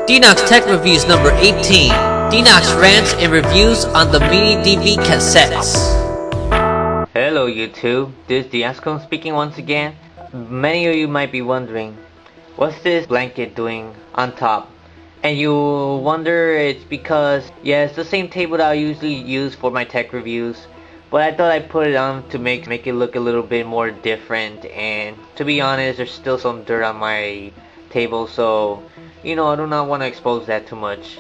Denox Tech Reviews number 18. Denox rants and reviews on the Mini DV cassettes. Hello YouTube, this is Denox speaking once again. Many of you might be wondering, what's this blanket doing on top? And you wonder it's because, yeah, it's the same table that I usually use for my tech reviews. But I thought I'd put it on to make it look a little bit more different. And to be honest, there's still some dirt on my table, so I do not want to expose that too much.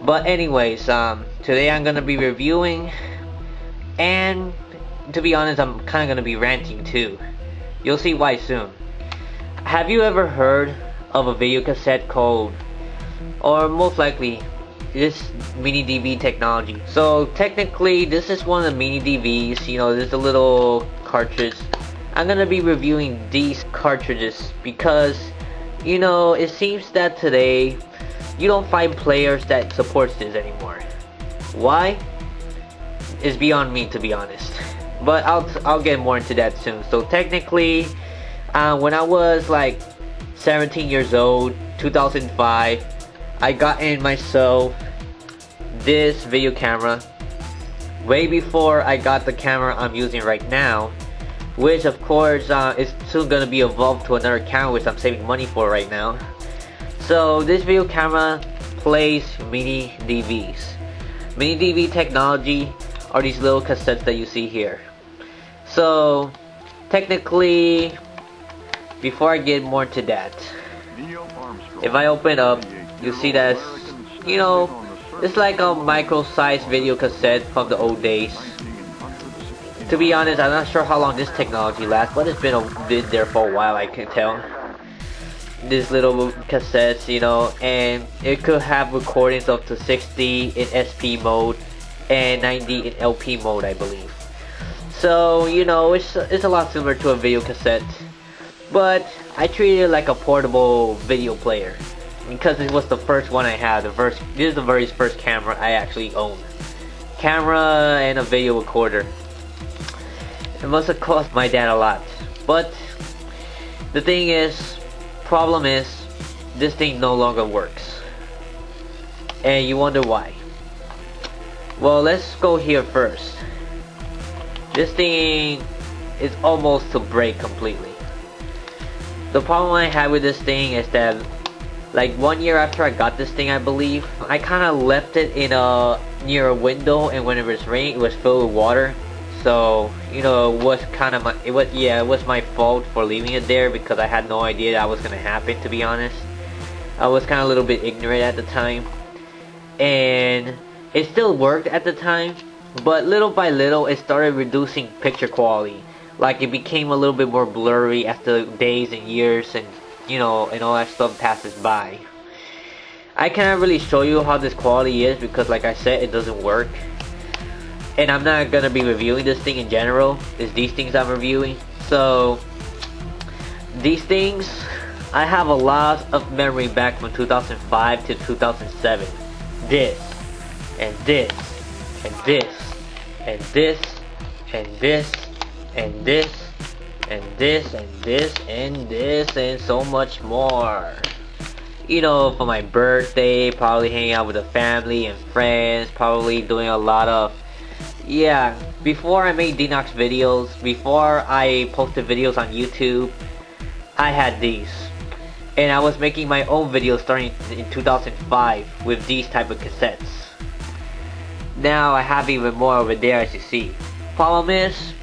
But anyways, today I'm gonna be reviewing, and to be honest, I'm kind of gonna be ranting too. You'll see why soon. Have you ever heard of a video cassette called, or most likely, this Mini DV technology? So technically, this is one of the Mini DVs. There's a little cartridge. I'm gonna be reviewing these cartridges because it seems that today you don't find players that supports this anymore. Why? It's beyond me, to be honest. But I'll get more into that soon. So technically, when I was like 17 years old, 2005, I got in myself this video camera way before I got the camera I'm using right now, which of course is soon gonna be evolved to another camera, which I'm saving money for right now. So this video camera plays Mini DVs. Mini DV technology are these little cassettes that you see here. So technically, before I get more into that, if I open up, you see that it's like a micro-sized video cassette from the old days. To be honest, I'm not sure how long this technology lasts, but it's been there for a while, I can tell. These little cassettes, and it could have recordings up to 60 in SP mode and 90 in LP mode, I believe. So, it's a lot similar to a video cassette, but I treat it like a portable video player because it was the first one I had. This is the very first camera I actually owned. Camera and a video recorder. It must have cost my dad a lot. But the problem is, this thing no longer works. And you wonder why. Well, let's go here first. This thing is almost to break completely. The problem I had with this thing is that, like 1 year after I got this thing, I believe, I kind of left it near a window, and when it was raining, it was filled with water. So it was my fault for leaving it there because I had no idea that was gonna happen. To be honest, I was kind of a little bit ignorant at the time, and it still worked at the time, but little by little it started reducing picture quality. Like it became a little bit more blurry as the days and years and all that stuff passes by. I cannot really show you how this quality is because, like I said, it doesn't work. And I'm not gonna be reviewing this thing in general. It's these things I'm reviewing. So these things, I have a lot of memory back from 2005 to 2007. This and this and this and this and this and this and this and this and this and so much more. For my birthday, probably hanging out with the family and friends, probably doing a lot of, before I made Denox videos, before I posted videos on YouTube, I had these. And I was making my own videos starting in 2005 with these type of cassettes. Now I have even more over there, as you see. Problem is,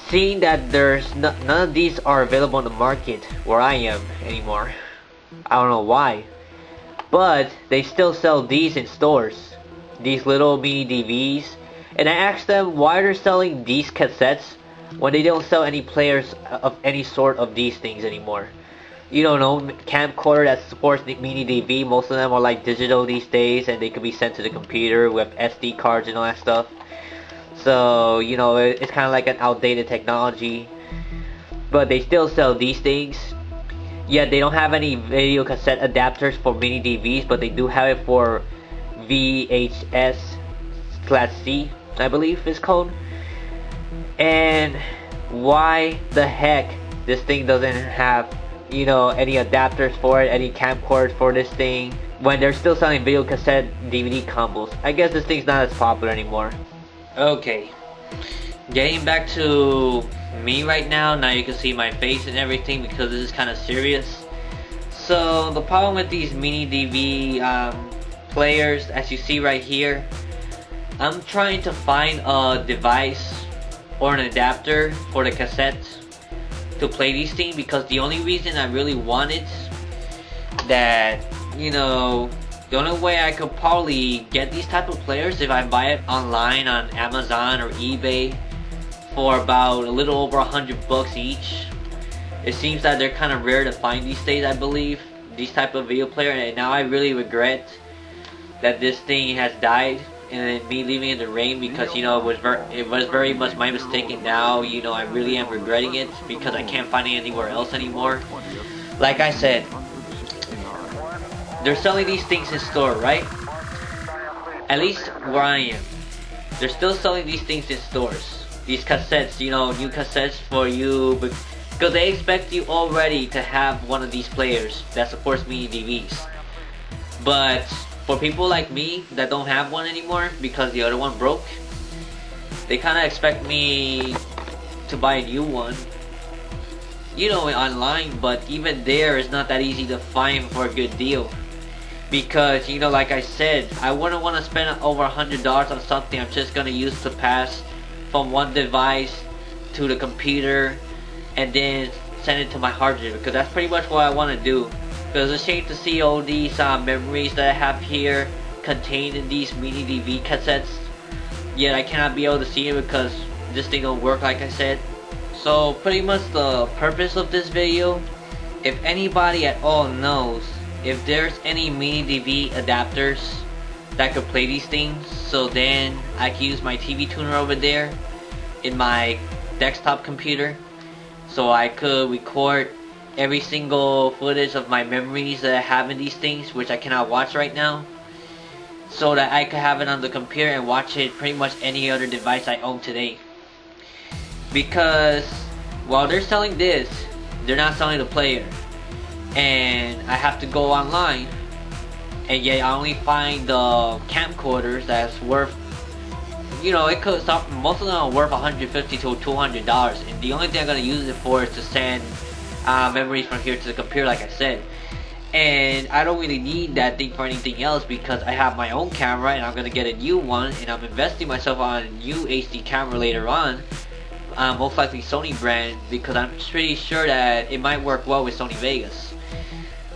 seeing that none of these are available on the market where I am anymore. I don't know why, but they still sell these in stores, these little Mini DVs. And I asked them why they're selling these cassettes when they don't sell any players of any sort of these things anymore. Camcorder that supports the Mini DV, most of them are like digital these days, and they can be sent to the computer with SD cards and all that stuff. So it's kind of like an outdated technology, but they still sell these things. Yet they don't have any video cassette adapters for Mini DVs, but they do have it for VHS Class C, I believe it's called. And why the heck this thing doesn't have you know, any adapters for it, any camcorders for this thing, when they're still selling video cassette DVD combos. I guess this thing's not as popular anymore. Okay, getting back to me right now. Now you can see my face and everything because this is kind of serious. So the problem with these Mini DV players, as you see right here, I'm trying to find a device or an adapter for the cassette to play these things, because the only reason I really want it, that, you know, the only way I could probably get these type of players if I buy it online on Amazon or eBay for about a little over $100 each. It seems that they're kind of rare to find these days, I believe, these type of video player, and now I really regret that this thing has died and me leaving in the rain, because, you know, it was very much my mistake, and now, you know, I really am regretting it because I can't find it anywhere else anymore. Like I said, they're selling these things in store, right? At least where I am, they're still selling these things in stores. These cassettes, you know, new cassettes for you, because they expect you already to have one of these players that supports Mini DVs. But for people like me that don't have one anymore because the other one broke, they kind of expect me to buy a new one, you know, online. But even there, it's not that easy to find for a good deal, because, you know, like I said, I wouldn't want to spend over $100 on something I'm just gonna use to pass from one device to the computer and then send it to my hard drive, because that's pretty much what I want to do. Because it's a shame to see all these memories that I have here contained in these Mini DV cassettes, yet I cannot be able to see it because this thing don't work, like I said. So pretty much the purpose of this video, if anybody at all knows if there's any Mini DV adapters that could play these things, so then I can use my TV tuner over there in my desktop computer, so I could record every single footage of my memories that I have in these things, which I cannot watch right now, so that I could have it on the computer and watch it pretty much any other device I own today. Because while they're selling this, they're not selling the player, and I have to go online, and yet I only find the camcorders that's worth, you know, it could stop, most of them are worth $150 to $200, and the only thing I'm gonna use it for is to send memories from here to the computer, like I said. And I don't really need that thing for anything else, because I have my own camera and I'm gonna get a new one, and I'm investing myself on a new HD camera later on, most likely Sony brand, because I'm pretty sure that it might work well with Sony Vegas.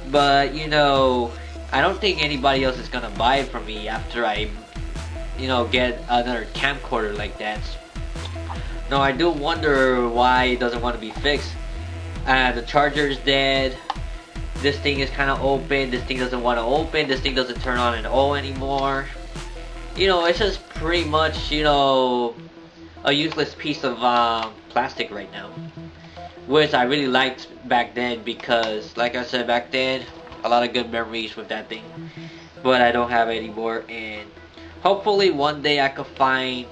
But, you know, I don't think anybody else is gonna buy it from me after I, you know, get another camcorder like that. No, I do wonder why it doesn't want to be fixed. The charger is dead. This thing is kind of open. This thing doesn't want to open. This thing doesn't turn on and on anymore. You know, it's just pretty much, you know, a useless piece of plastic right now, which I really liked back then, because, like I said, back then, a lot of good memories with that thing, but I don't have it anymore. And hopefully one day I could find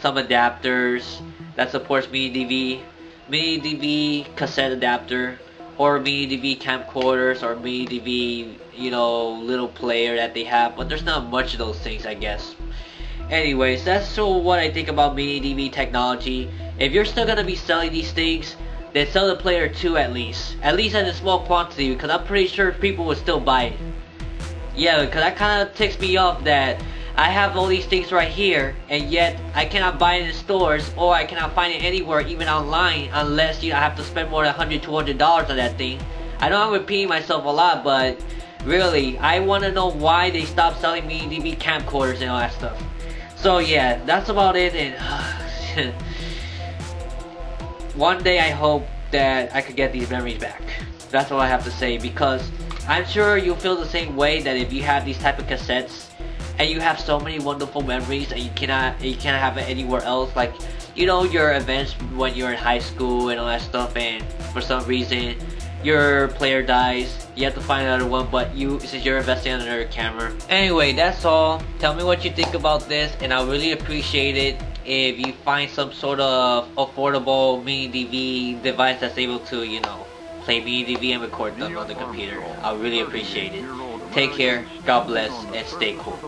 some adapters that supports Mini DV cassette adapter, or Mini DV camcorders, or Mini DV, you know, little player that they have, but there's not much of those things, I guess. Anyways, that's so what I think about Mini DV technology. If you're still gonna be selling these things, then sell the player too, at least in a small quantity, because I'm pretty sure people would still buy it. Yeah, because that kind of ticks me off that I have all these things right here, and yet I cannot buy it in stores, or I cannot find it anywhere, even online, unless, you know, I have to spend more than $100, $200 on that thing. I know I'm repeating myself a lot, but really, I want to know why they stopped selling Mini DV camcorders and all that stuff. So yeah, that's about it. And one day I hope that I could get these memories back. That's all I have to say, because I'm sure you'll feel the same way, that if you have these type of cassettes and you have so many wonderful memories and you cannot have it anywhere else, like, you know, your events when you're in high school and all that stuff, and for some reason your player dies, you have to find another one, but since you're investing in another camera. Anyway, that's all. Tell me what you think about this, and I'll really appreciate it if you find some sort of affordable Mini DV device that's able to, you know, play Mini DV and record them on the computer. I really appreciate it. Take care, God bless, and stay cool.